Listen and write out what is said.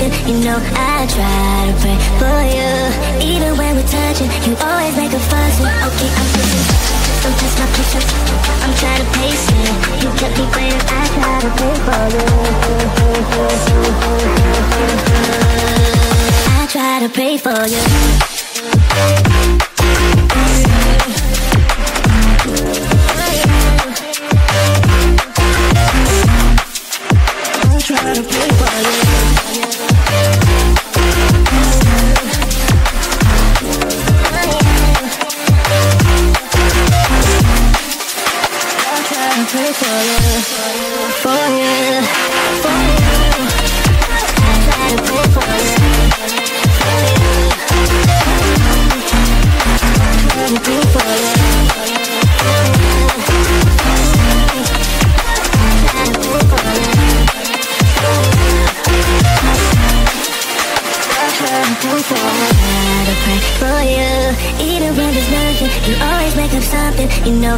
something, you know I try to pray for you. Even when we're touching, you always make a fuss. Okay, I'm pushing, don't touch my patience. I'm trying to pace it. You kept me waiting, I try to pray for you. I try to pray for you. Try to pray for you. I try to pray for you, for you, for you. I try to pray for you, for you. I try to pray for you. For you, even when there's nothing, you always make up something, you know.